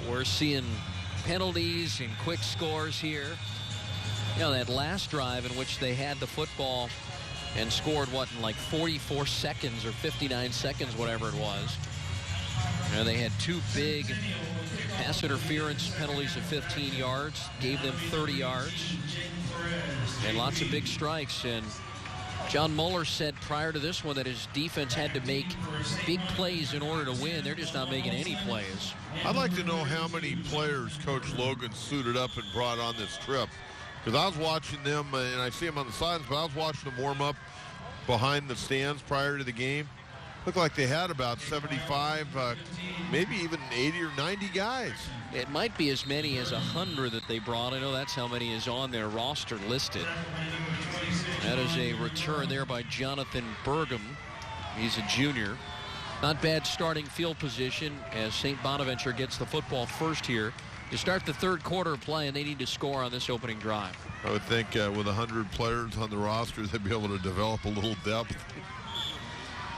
we're seeing penalties and quick scores here. You know, that last drive in which they had the football and scored, what, in like 44 seconds or 59 seconds, whatever it was. You know, they had two big pass interference penalties of 15 yards, gave them 30 yards, and lots of big strikes. And John Mueller said prior to this one that his defense had to make big plays in order to win. They're just not making any plays. I'd like to know how many players Coach Logan suited up and brought on this trip. Because I was watching them, and I see them on the sidelines, but I was watching them warm up behind the stands prior to the game. Looked like they had about 75, maybe even 80 or 90 guys. It might be as many as 100 that they brought. I know that's how many is on their roster listed. That is a return there by Jonathan Burgum. He's a junior. Not bad starting field position as St. Bonaventure gets the football first here to start the third quarter of play, and they need to score on this opening drive. I would think with 100 players on the roster, they'd be able to develop a little depth.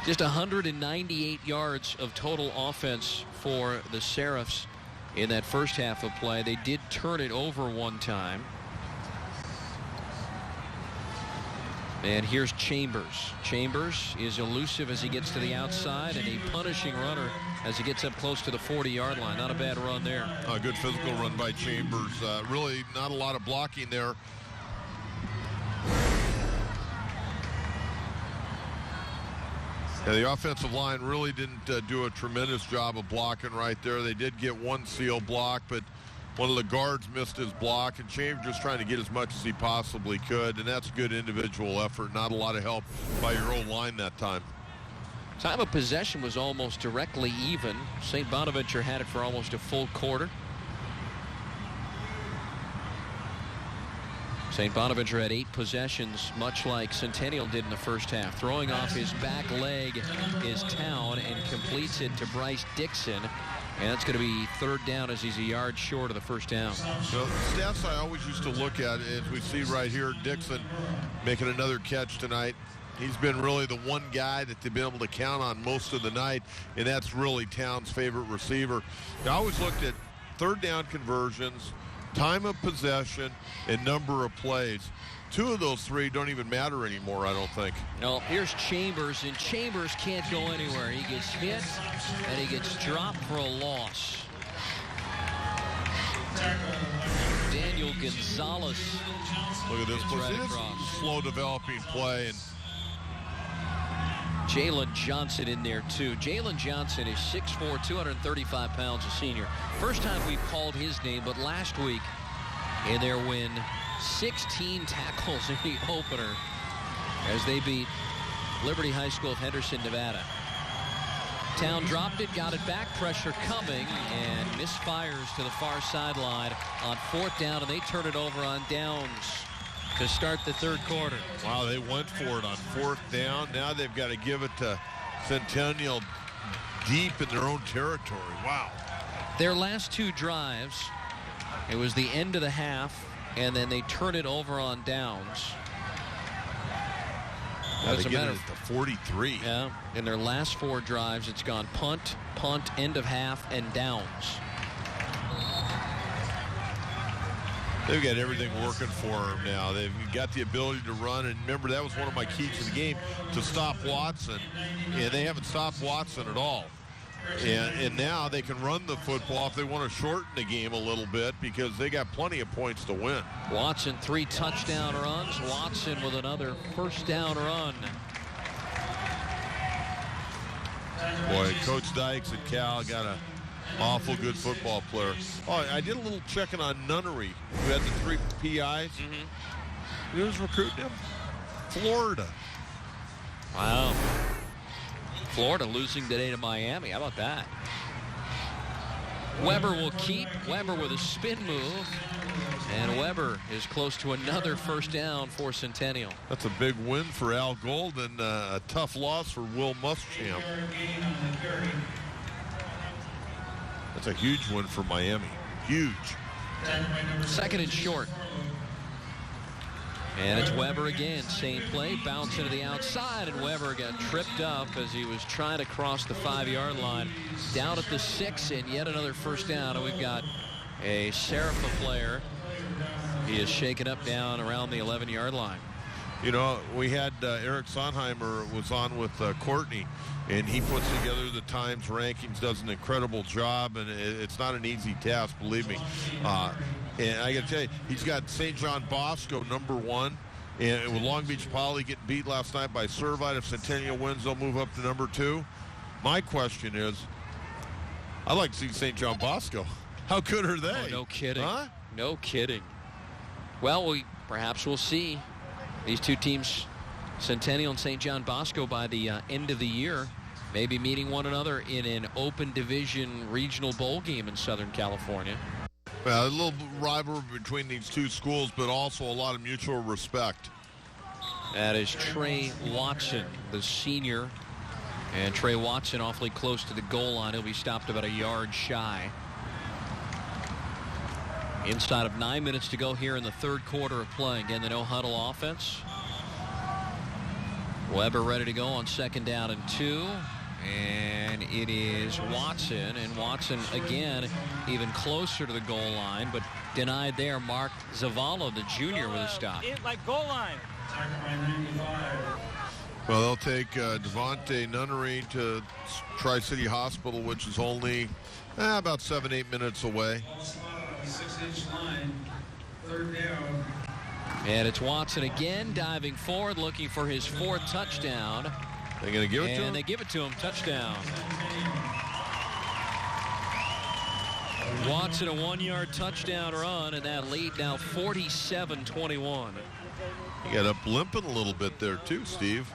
Just 198 yards of total offense for the Seraphs in that first half of play. They did turn it over one time. And here's Chambers. Chambers is elusive as he gets to the outside, and a punishing runner as he gets up close to the 40-yard line. Not a bad run there. A good physical run by Chambers. Really not a lot of blocking there. Yeah, the offensive line really didn't do a tremendous job of blocking right there. They did get one seal block, but one of the guards missed his block, and Chambers just trying to get as much as he possibly could, and that's good individual effort. Not a lot of help by your own line that time. Time of possession was almost directly even. St. Bonaventure had it for almost a full quarter. St. Bonaventure had 8 possessions, much like Centennial did in the first half. Throwing off his back leg is Town and completes it to Bryce Dixon. And that's going to be third down as he's a yard short of the first down. So the stats I always used to look at, as we see right here, Dixon making another catch tonight. He's been really the one guy that they've been able to count on most of the night, and that's really Town's favorite receiver. I always looked at third down conversions, time of possession, and number of plays. 2 of those 3 don't even matter anymore, I don't think. No, here's Chambers, and Chambers can't go anywhere. He gets hit, and he gets dropped for a loss. Daniel Gonzalez. Look at this. Slow developing play. And Jalen Johnson in there, too. Jalen Johnson is 6'4", 235 pounds, a senior. First time we've called his name, but last week in their win, 16 tackles in the opener as they beat Liberty High School of Henderson, Nevada. Town dropped it, got it back, pressure coming, and misfires to the far sideline on 4th down, and they turn it over on downs to start the third quarter. Wow, they went for it on 4th down. Now they've got to give it to Centennial deep in their own territory. Wow. Their last 2 drives, it was the end of the half, and then they turn it over on downs. They get it at the 43. Yeah, in their last 4 drives, it's gone punt, end of half, and downs. They've got everything working for them now. They've got the ability to run, and remember, that was one of my keys to the game, to stop Watson, and they haven't stopped Watson at all. And now they can run the football if they want to shorten the game a little bit, because they got plenty of points to win. Watson 3 touchdown runs. Watson with another first down run. Boy, Coach Dykes at Cal got an awful good football player. Oh, I did a little checking on Nunnery, who had the 3 PIs. Who was recruiting him? Florida. Wow. Florida losing today to Miami. How about that? Weber will keep. Weber with a spin move. And Weber is close to another first down for Centennial. That's a big win for Al Golden. A tough loss for Will Muschamp. That's a huge win for Miami. Huge. 2nd and short. And it's Weber again. Same play. Bounce into the outside. And Weber got tripped up as he was trying to cross the 5-yard line. Down at the 6, and yet another first down. And we've got a Serapha player. He is shaken up down around the 11-yard line. You know, we had Eric Sonheimer was on with Courtney, and he puts together the Times rankings, does an incredible job, and it's not an easy task, believe me. And I got to tell you, he's got St. John Bosco #1, and with Long Beach Poly getting beat last night by Servite. If Centennial wins, they'll move up to #2. My question is, I'd like to see St. John Bosco. How good are they? Oh, no kidding. Huh? No kidding. Well, perhaps we'll see these two teams, Centennial and St. John Bosco, by the end of the year, maybe meeting one another in an open division regional bowl game in Southern California. Well, a little rivalry between these two schools, but also a lot of mutual respect. That is Trey Watson, the senior. And Trey Watson awfully close to the goal line. He'll be stopped about a yard shy. Inside of 9 minutes to go here in the third quarter of play. Again, the no-huddle offense. Weber ready to go on 2nd down and 2. And it is Watson. And Watson, again, even closer to the goal line, but denied there. Mark Zavala, the junior, with a stop. Like goal line. Well, they'll take Devontae Nunnery to Tri-City Hospital, which is only about 7-8 minutes away. 6-inch line, 3rd down. And it's Watson again, diving forward, looking for his 4th touchdown. They're going to give it to him? And they give it to him. Touchdown. Watson, a 1-yard touchdown run, and that lead now 47-21. He got up limping a little bit there, too, Steve.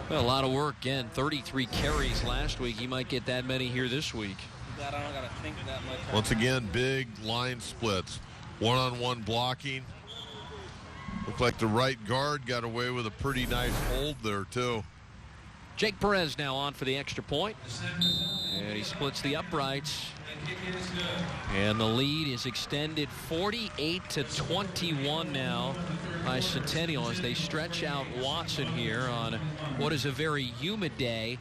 Well, a lot of work. Again, 33 carries last week. He might get that many here this week. I don't got to think that much. Once again, big line splits. One-on-one blocking. Looked like the right guard got away with a pretty nice hold there, too. Jake Perez now on for the extra point. And he splits the uprights. And the lead is extended 48-21 now by Centennial as they stretch out Watson here on what is a very humid day.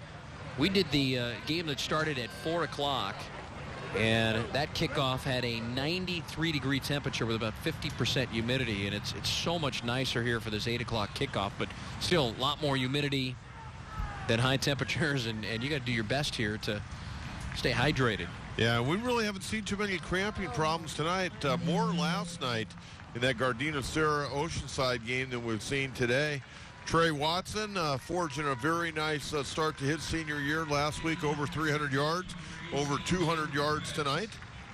We did the game that started at 4 o'clock. And that kickoff had a 93-degree temperature with about 50% humidity. And it's so much nicer here for this 8 o'clock kickoff. But still, a lot more humidity than high temperatures. And you got to do your best here to stay hydrated. Yeah, we really haven't seen too many cramping problems tonight. More last night in that Gardena-Serra Oceanside game than we've seen today. Trey Watson forging a very nice start to his senior year last week, over 300 yards, over 200 yards tonight.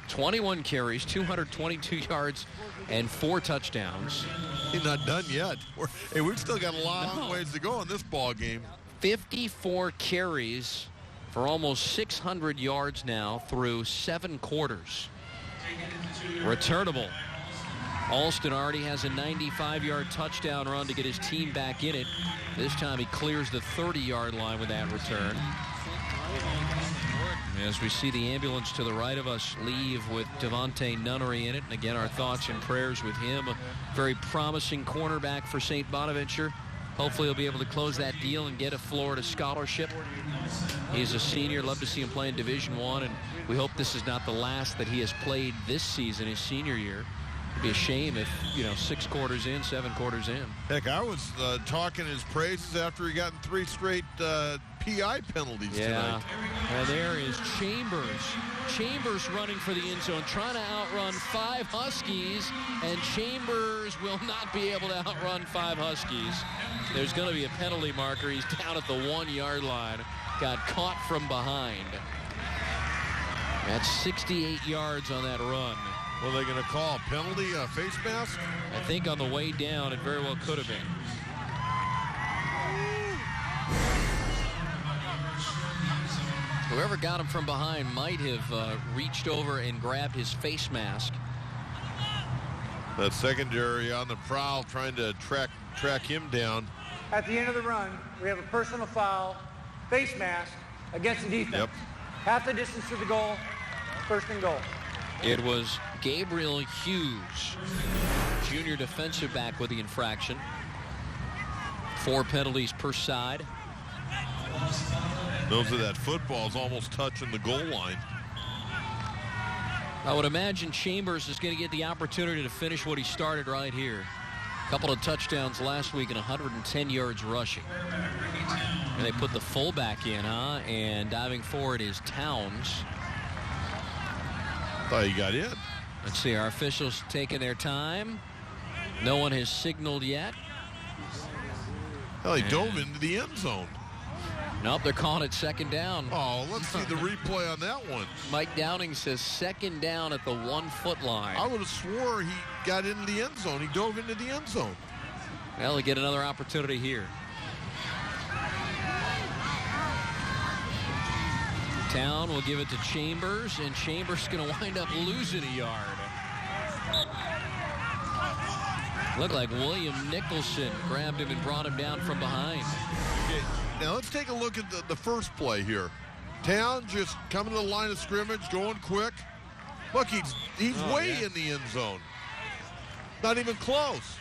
21 carries, 222 yards, and 4 touchdowns. He's not done yet. We've still got a long ways to go in this ball game. 54 carries for almost 600 yards now through 7 quarters. Returnable. Alston already has a 95-yard touchdown run to get his team back in it. This time he clears the 30-yard line with that return. As we see the ambulance to the right of us leave with Devontae Nunnery in it. And again, our thoughts and prayers with him. A very promising cornerback for St. Bonaventure. Hopefully he'll be able to close that deal and get a Florida scholarship. He's a senior. Love to see him play in Division I, and we hope this is not the last that he has played this season, his senior year. It'd be a shame if, 6 quarters in, 7 quarters in. Heck, I was talking his praises after he got in 3 straight PI penalties tonight. And there is Chambers. Chambers running for the end zone, trying to outrun 5 Huskies, and Chambers will not be able to outrun 5 Huskies. There's going to be a penalty marker. He's down at the 1-yard line. Got caught from behind. That's 68 yards on that run. What are they going to call? A penalty, face mask? I think on the way down, it very well could have been. Whoever got him from behind might have reached over and grabbed his face mask. That secondary on the prowl trying to track him down. At the end of the run, we have a personal foul, face mask, against the defense. Yep. Half the distance to the goal, 1st and goal. It was Gabriel Hughes. junior defensive back with the infraction. 4 penalties per side. Knows that that football is almost touching the goal line. I would imagine Chambers is going to get the opportunity to finish what he started right here. A couple of touchdowns last week and 110 yards rushing. And they put the fullback in, huh? And diving forward is Towns. Thought he got in. Let's see, our officials taking their time. No one has signaled yet. Hell, he dove into the end zone. Nope, they're calling it second down. Oh, let's see the replay on that one. Mike Downing says second down at the 1-foot line. I would have swore he got into the end zone. He dove into the end zone. Well, they get another opportunity here. Town will give it to Chambers, and Chambers is going to wind up losing a yard. Looked like William Nicholson grabbed him and brought him down from behind. Okay, now let's take a look at the first play here. Town just coming to the line of scrimmage, going quick. Look, he's way in the end zone. Not even close.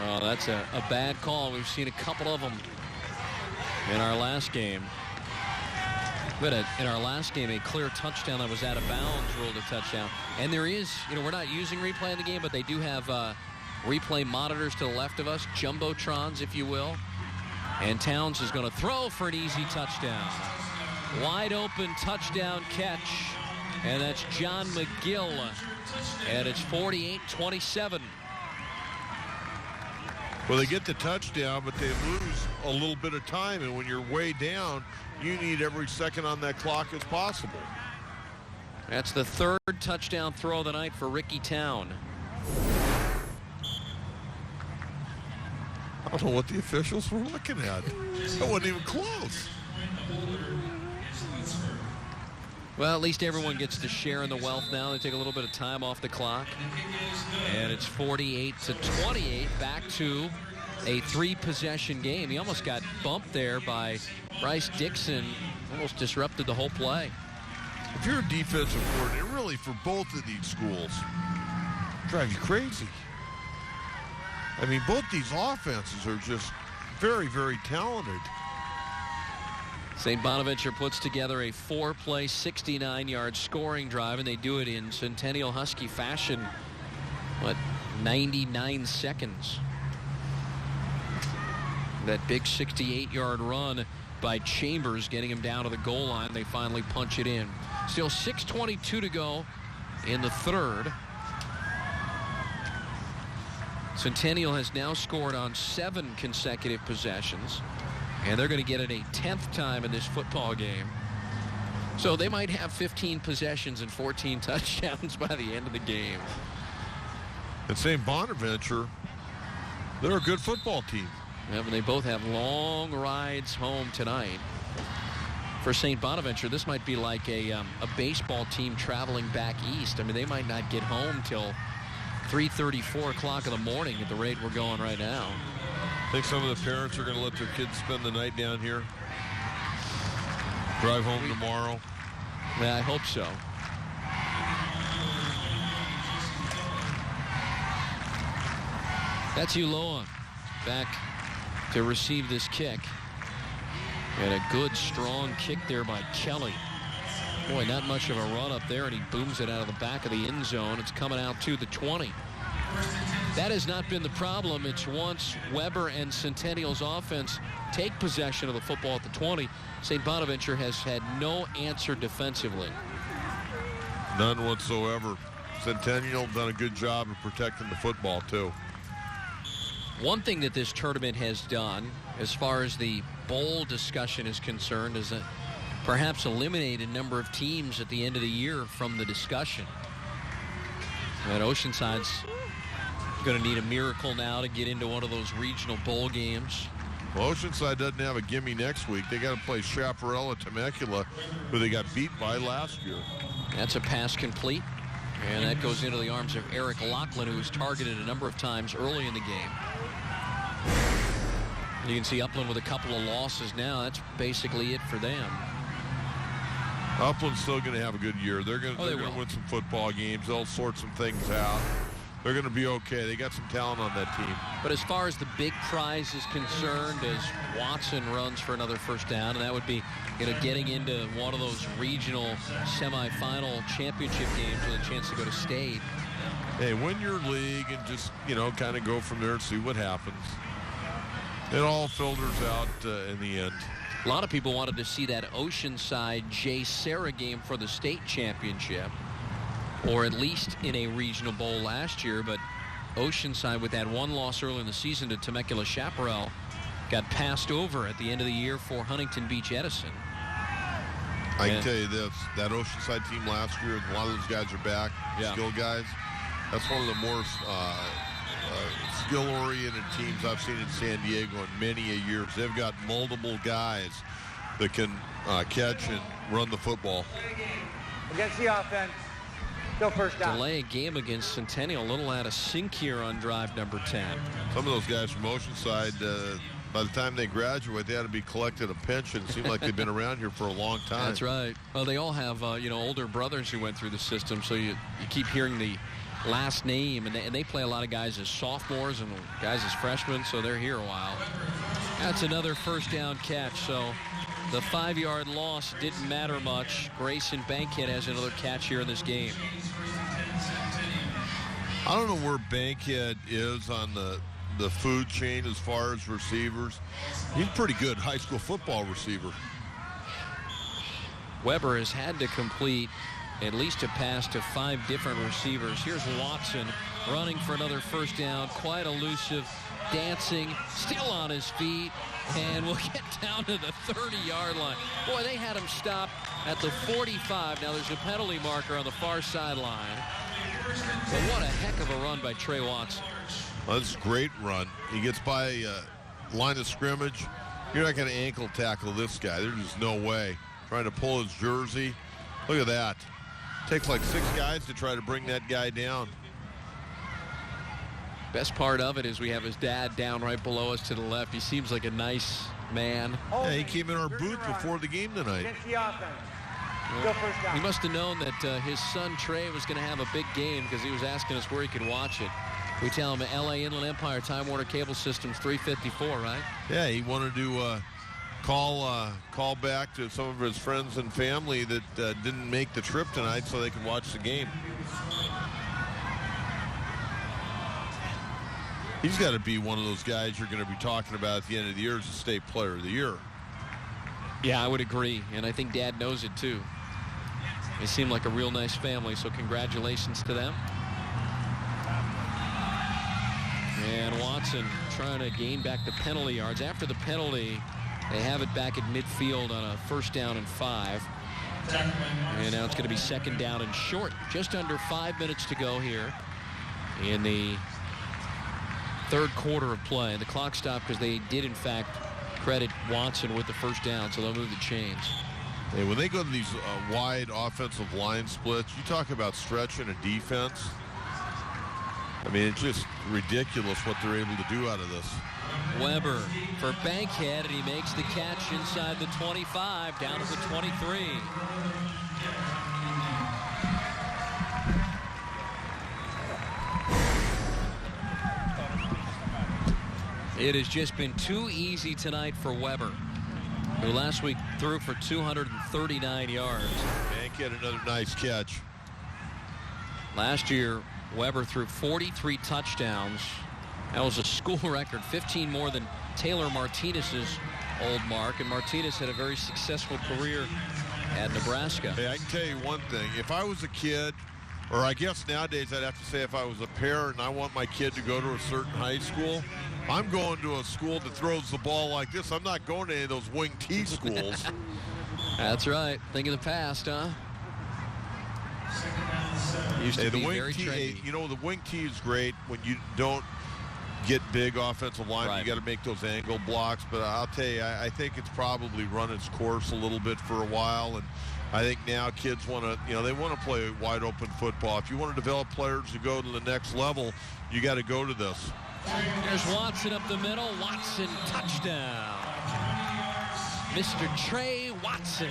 Oh, that's a bad call. We've seen a couple of them in our last game. But in our last game, a clear touchdown that was out of bounds ruled a touchdown. And there is, we're not using replay in the game, but they do have replay monitors to the left of us, jumbotrons, if you will. And Towns is going to throw for an easy touchdown. Wide open touchdown catch. And that's John McGill. And it's 48-27. Well, they get the touchdown, but they lose a little bit of time. And when you're way down, you need every second on that clock as possible. That's the third touchdown throw of the night for Ricky Town. I don't know what the officials were looking at. That wasn't even close. Well, at least everyone gets to share in the wealth now. They take a little bit of time off the clock. And it's 48-28, back to a 3-possession game. He almost got bumped there by Bryce Dixon. Almost disrupted the whole play. If you're a defensive coordinator, really for both of these schools, drive you crazy. I mean, both these offenses are just very, very talented. St. Bonaventure puts together a 4-play, 69-yard scoring drive, and they do it in Centennial Husky fashion. 99 seconds. That big 68-yard run by Chambers getting him down to the goal line. They finally punch it in. Still 6:22 to go in the third. Centennial has now scored on 7 consecutive possessions, and they're going to get it a 10th time in this football game. So they might have 15 possessions and 14 touchdowns by the end of the game. And St. Bonaventure, they're a good football team. Yeah, but they both have long rides home tonight. For St. Bonaventure, this might be like a baseball team traveling back east. I mean, they might not get home till 3:30, 4 o'clock in the morning at the rate we're going right now. I think some of the parents are going to let their kids spend the night down here. Drive home tomorrow. Yeah, I hope so. That's Uloa back to receive this kick. And a good, strong kick there by Kelly. Boy, not much of a run up there, and he booms it out of the back of the end zone. It's coming out to the 20. That has not been the problem. It's once Weber and Centennial's offense take possession of the football at the 20, St. Bonaventure has had no answer defensively. None whatsoever. Centennial done a good job of protecting the football, too. One thing that this tournament has done, as far as the bowl discussion is concerned, is perhaps eliminate a number of teams at the end of the year from the discussion. And Oceanside's going to need a miracle now to get into one of those regional bowl games. Well, Oceanside doesn't have a gimme next week. They got to play Chaparral Temecula, who they got beat by last year. That's a pass complete. And that goes into the arms of Eric Lachlan, who was targeted a number of times early in the game. You can see Upland with a couple of losses now. That's basically it for them. Upland's still going to have a good year. They're going to win some football games. They'll sort some things out. they're going to be okay. They got some talent on that team. But as far as the big prize is concerned, as Watson runs for another first down, and that would be, getting into one of those regional semifinal championship games with a chance to go to state. Hey, win your league and just, kind of go from there and see what happens. It all filters out in the end. A lot of people wanted to see that Oceanside Jay Serra game for the state championship, or at least in a regional bowl last year, but Oceanside, with that one loss early in the season to Temecula-Chaparral, got passed over at the end of the year for Huntington Beach Edison. I can tell you this, that Oceanside team last year, a lot of those guys are back, skill guys. That's one of the more skill-oriented teams I've seen in San Diego in many years. They've got multiple guys that can catch and run the football. Against the offense, still first down. Delay a game against Centennial, a little out of sync here on drive number 10. Some of those guys from Oceanside, by the time they graduate, they ought to be collected a pension. It seems like they've been around here for a long time. That's right. Well, they all have, older brothers who went through the system, so you keep hearing the last name, and they play a lot of guys as sophomores and guys as freshmen, so they're here a while. That's another first down catch, so the 5-yard loss didn't matter much. Grayson Bankhead has another catch here in this game. I don't know where Bankhead is on the food chain as far as receivers. He's a pretty good high school football receiver. Weber has had to complete at least a pass to 5 different receivers. Here's Watson running for another first down, quite elusive, dancing, still on his feet, and we'll get down to the 30-yard line. Boy, they had him stop at the 45. Now there's a penalty marker on the far sideline. But what a heck of a run by Trey Watson. Well, that's a great run. He gets by line of scrimmage. You're not going to ankle tackle this guy. There's just no way. Trying to pull his jersey. Look at that. Takes like 6 guys to try to bring that guy down. Best part of it is we have his dad down right below us to the left. He seems like a nice man. Yeah, he came in our booth before the game tonight. Against the offense, still first down. He must have known that his son Trey was going to have a big game, because he was asking us where he could watch it. We tell him at LA Inland Empire, Time Warner Cable Systems, 354, right? Yeah, he wanted to call back to some of his friends and family that didn't make the trip tonight so they could watch the game. He's got to be one of those guys you're going to be talking about at the end of the year as a state player of the year. Yeah, I would agree, and I think Dad knows it too. They seem like a real nice family, so congratulations to them. And Watson trying to gain back the penalty yards. After the penalty, they have it back at midfield on a first down and 5. And now it's going to be second down and short. Just under 5 minutes to go here in the third quarter of play. The clock stopped because they did, in fact, credit Watson with the first down, so they'll move the chains. Hey, when they go to these wide offensive line splits, you talk about stretching a defense. I mean, it's just ridiculous what they're able to do out of this. Weber for Bankhead, and he makes the catch inside the 25, down to the 23. It has just been too easy tonight for Weber, who last week threw for 239 yards. Bankhead, another nice catch. Last year, Weber threw 43 touchdowns. That was a school record, 15 more than Taylor Martinez's old mark. And Martinez had a very successful career at Nebraska. Hey, I can tell you one thing. If I was a kid, or I guess nowadays I'd have to say if I was a parent and I want my kid to go to a certain high school, I'm going to a school that throws the ball like this. I'm not going to any of those wing T schools. That's right. Think of the past, huh? Used to be very trendy. You know, the wing T is great when you don't get big offensive line. Right. You got to make those angle blocks. But I'll tell you, I think it's probably run its course a little bit for a while. And I think now kids want to, they want to play wide open football. If you want to develop players to go to the next level, you got to go to this. There's Watson up the middle. Watson, touchdown. Mr. Trey Watson.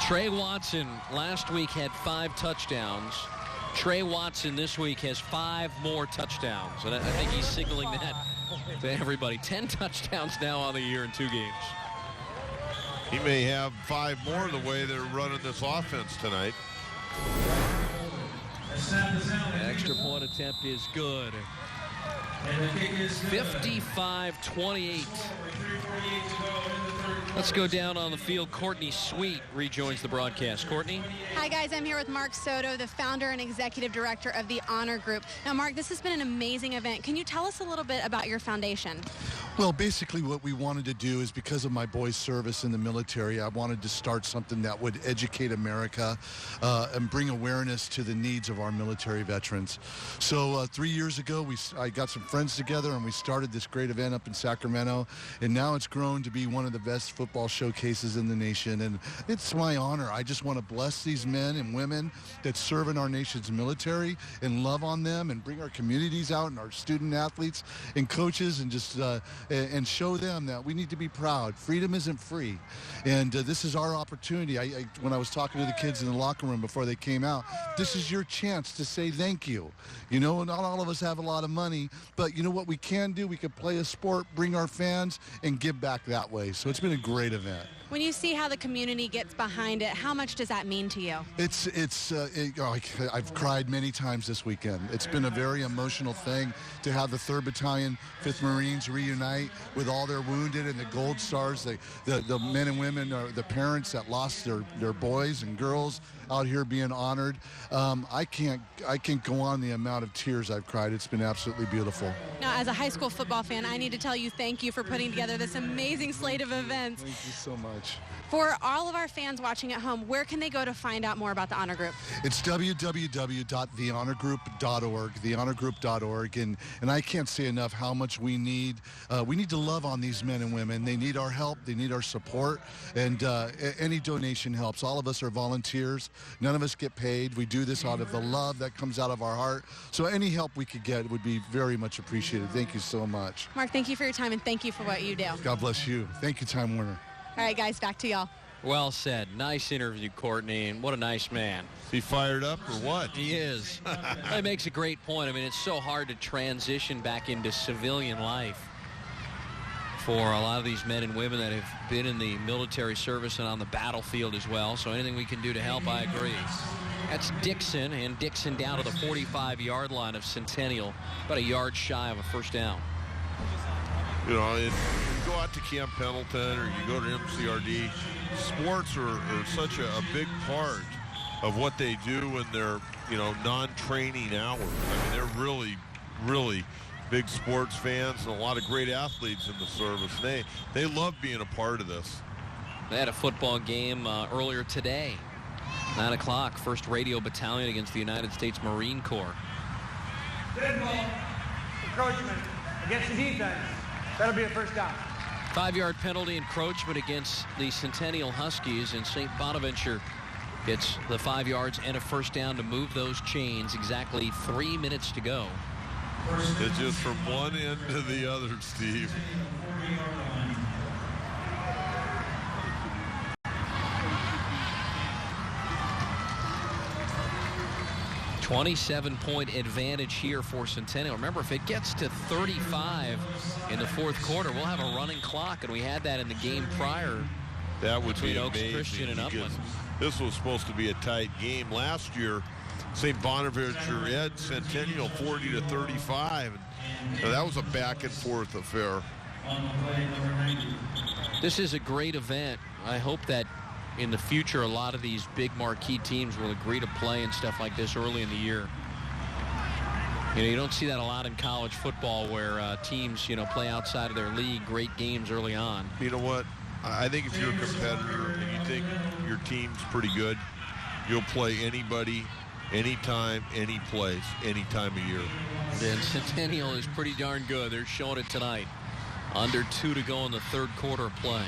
Trey Watson last week had 5 touchdowns. Trey Watson this week has 5 more touchdowns. And I think he's signaling that to everybody. 10 touchdowns now on the year in 2 games. He may have 5 more the way they're running this offense tonight. The extra point attempt is good. 55-28. Let's go down on the field. Courtney Sweet rejoins the broadcast. Courtney? Hi, guys. I'm here with Mark Soto, the founder and executive director of the Honor Group. Now, Mark, this has been an amazing event. Can you tell us a little bit about your foundation? Well, basically what we wanted to do is, because of my boy's service in the military, I wanted to start something that would educate America and bring awareness to the needs of our military veterans. So 3 years ago, I got some friends together and we started this great event up in Sacramento, and now it's grown to be one of the best football showcases in the nation, and it's my honor. I just want to bless these men and women that serve in our nation's military and love on them and bring our communities out and our student athletes and coaches and just and show them that we need to be proud. Freedom isn't free, and this is our opportunity. When I was talking to the kids in the locker room before they came out, this is your chance to say thank you. You know, not all of us have a lot of money, but you know what we can do? We can play a sport, bring our fans, and give back that way. So it's been a great event. When you see how the community gets behind it, how much does that mean to you? I've cried many times this weekend. It's been a very emotional thing to have the 3rd Battalion, 5th Marines reunite with all their wounded and the Gold Stars, the men and women, the parents that lost their boys and girls out here being honored. I can't go on the amount of tears I've cried. It's been absolutely beautiful. Now, as a high school football fan, I need to tell you thank you for putting together this amazing slate of events. Thank you so much. For all of our fans watching at home, where can they go to find out more about the Honor Group? It's www.thehonorgroup.org, thehonorgroup.org, and I can't say enough how much we need to love on these men and women. They need our help, they need our support, and any donation helps. All of us are volunteers. None of us get paid. We do this out of the love that comes out of our heart. So any help we could get would be very much appreciated. Thank you so much. Mark, thank you for your time, and thank you for what you do. God bless you. Thank you, Time Warner. All right, guys, back to y'all. Well said. Nice interview, Courtney, and what a nice man. Is he fired up or what? He is. It makes a great point. I mean, it's so hard to transition back into civilian life for a lot of these men and women that have been in the military service and on the battlefield as well. So anything we can do to help, I agree. That's Dixon, and Dixon down to the 45-yard line of Centennial, about a yard shy of a first down. You know, you go out to Camp Pendleton or you go to MCRD, sports are such a big part of what they do in their, non-training hours. I mean, they're really, really big sports fans and a lot of great athletes in the service. They love being a part of this. They had a football game earlier today, 9 o'clock, 1st Radio Battalion against the United States Marine Corps. Dead ball. Encroachment against the defense. That'll be a first down. 5-yard penalty encroachment against the Centennial Huskies, and St. Bonaventure gets the 5 yards and a first down to move those chains. Exactly 3 minutes to go. It's just from one end to the other, Steve. 27-point advantage here for Centennial. Remember, if it gets to 35 in the 4th quarter, we'll have a running clock, and we had that in the game prior. That would be Oaks amazing. Christian and Upland. This was supposed to be a tight game. Last year, St. Bonaventure had Centennial 40-35. And that was a back-and-forth affair. This is a great event. I hope that in the future, a lot of these big marquee teams will agree to play and stuff like this early in the year. You don't see that a lot in college football where teams, play outside of their league, great games early on. You know what? I think if you're a competitor and you think your team's pretty good, you'll play anybody, anytime, any place, any time of year. And Centennial is pretty darn good. They're showing it tonight. Under 2 to go in the 3rd quarter of play.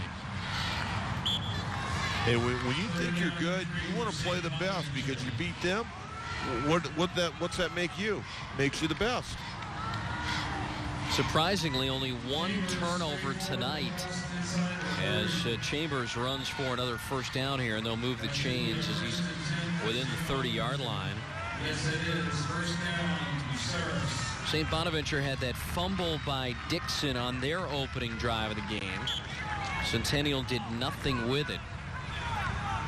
Hey, when you think you're good, you want to play the best because you beat them. What's that make you? Makes you the best. Surprisingly, only 1 turnover tonight As Chambers runs for another first down here, and they'll move the chains as he's within the 30-yard line. Yes, it is. First down, Sarah. St. Bonaventure had that fumble by Dixon on their opening drive of the game. Centennial did nothing with it.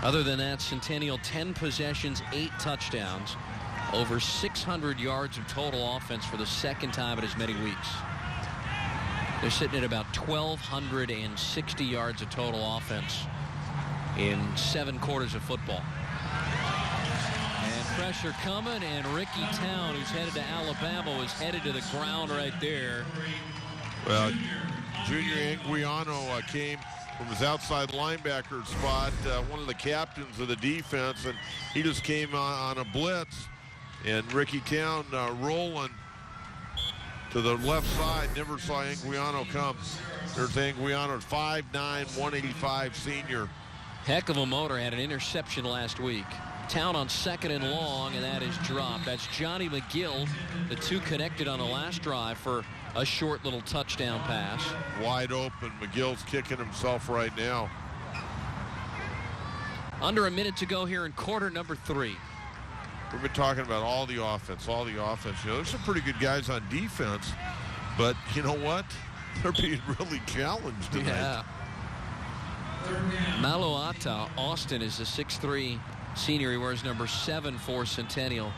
Other than that, Centennial 10 possessions, 8 touchdowns, over 600 yards of total offense for the second time in as many weeks. They're sitting at about 1,260 yards of total offense in 7 quarters of football. And pressure coming, and Ricky Town, who's headed to Alabama, was headed to the ground right there. Well, Junior Anguiano came from his outside linebacker spot, one of the captains of the defense, and he just came on a blitz. And Ricky Town rolling to the left side, never saw Anguiano come. There's Anguiano, 5'9", 185 senior. Heck of a motor, had an interception last week. Town on 2nd and long, and that is dropped. That's Johnny McGill. The two connected on the last drive for a short little touchdown pass. Wide open. McGill's kicking himself right now. Under a minute to go here in quarter number 3. We've been talking about all the offense. You know, there's some pretty good guys on defense, but you know what? They're being really challenged tonight. Yeah. Maluata Austin is a 6'3" senior. He wears number 7 for Centennial,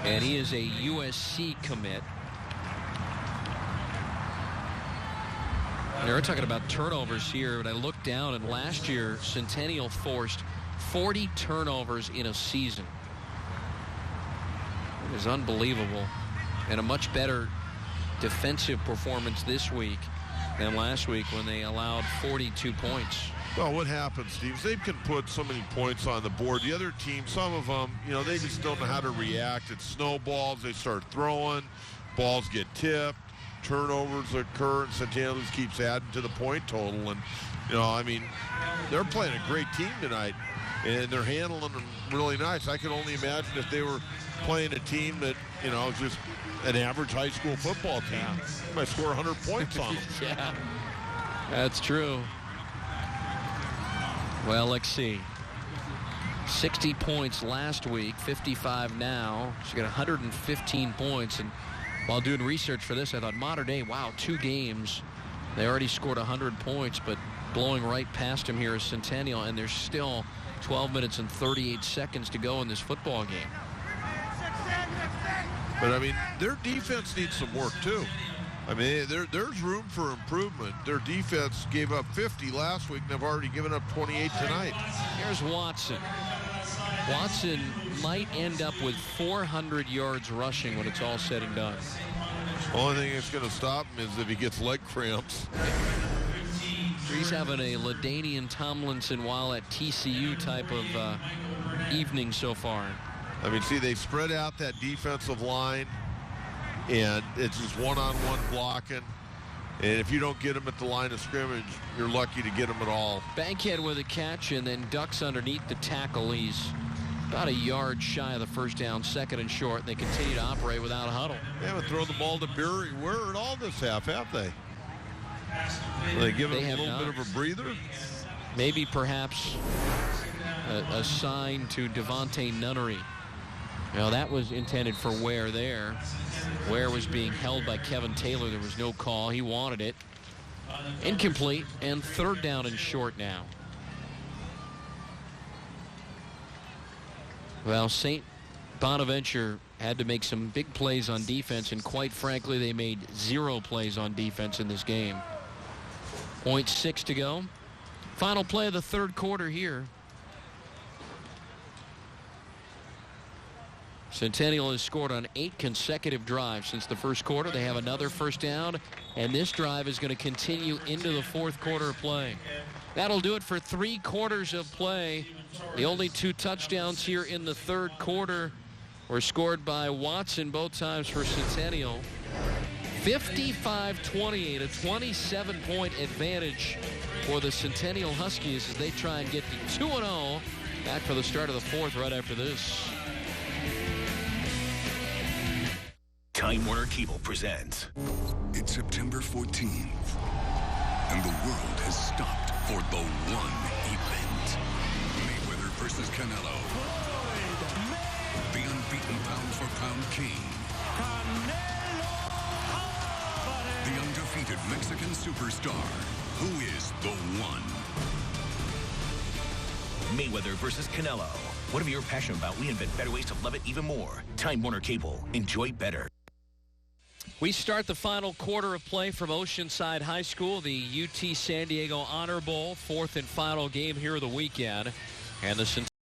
and he is a USC commit. And we're talking about turnovers here, but I looked down, and last year Centennial forced 40 turnovers in a season. It is unbelievable, and a much better defensive performance this week than last week when they allowed 42 points. Well, what happens, Steve, is they can put so many points on the board. The other team, some of them, you know, they just don't know how to react. It snowballs. They start throwing. Balls get tipped. Turnovers occur, and Centennial just keeps adding to the point total. And, you know, I mean, they're playing a great team tonight, and they're handling them really nice. I could only imagine if they were playing a team that, you know, is just an average high school football team. You might score 100 points on them. Yeah, that's true. Well, let's see. 60 points last week, 55 now. She's got 115 points. And while doing research for this, I thought, modern day, wow, 2 games. They already scored 100 points, but blowing right past him here is Centennial, and there's still 12 minutes and 38 seconds to go in this football game. But, I mean, their defense needs some work, too. I mean, there's room for improvement. Their defense gave up 50 last week, and they've already given up 28 tonight. Here's Watson. Watson might end up with 400 yards rushing when it's all said and done. The only thing that's going to stop him is if he gets leg cramps. He's having a LaDainian Tomlinson while at TCU type of evening so far. I mean, see, they spread out that defensive line, and it's just one-on-one blocking. And if you don't get them at the line of scrimmage, you're lucky to get them at all. Bankhead with a catch and then ducks underneath the tackle. He's about a yard shy of the first down, 2nd and short. They continue to operate without a huddle. They haven't thrown the ball to Berry Ware at all this half, have they? They give him a little bit of a breather? Maybe perhaps a sign to Devontae Nunnery. Now, that was intended for Ware there. Ware was being held by Kevin Taylor. There was no call. He wanted it. Incomplete, and 3rd down and short now. Well, St. Bonaventure had to make some big plays on defense, and quite frankly, they made 0 plays on defense in this game. 0.6 to go. Final play of the 3rd quarter here. Centennial has scored on 8 consecutive drives since the 1st quarter. They have another first down, and this drive is going to continue into the 4th quarter of play. That'll do it for 3 quarters of play. The only 2 touchdowns here in the 3rd quarter were scored by Watson, both times for Centennial. 55-28, a 27-point advantage for the Centennial Huskies as they try and get to 2-0. Back for the start of the 4th right after this. Time Warner Cable presents. It's September 14th, and the world has stopped. for the one event. Mayweather versus Canelo. The unbeaten pound-for-pound king. The undefeated Mexican superstar. Who is the one? Mayweather versus Canelo. Whatever you're passionate about, we invent better ways to love it even more. Time Warner Cable. Enjoy better. We start the final quarter of play from Oceanside High School, the UT San Diego Honor Bowl, fourth and final game here of the weekend. And the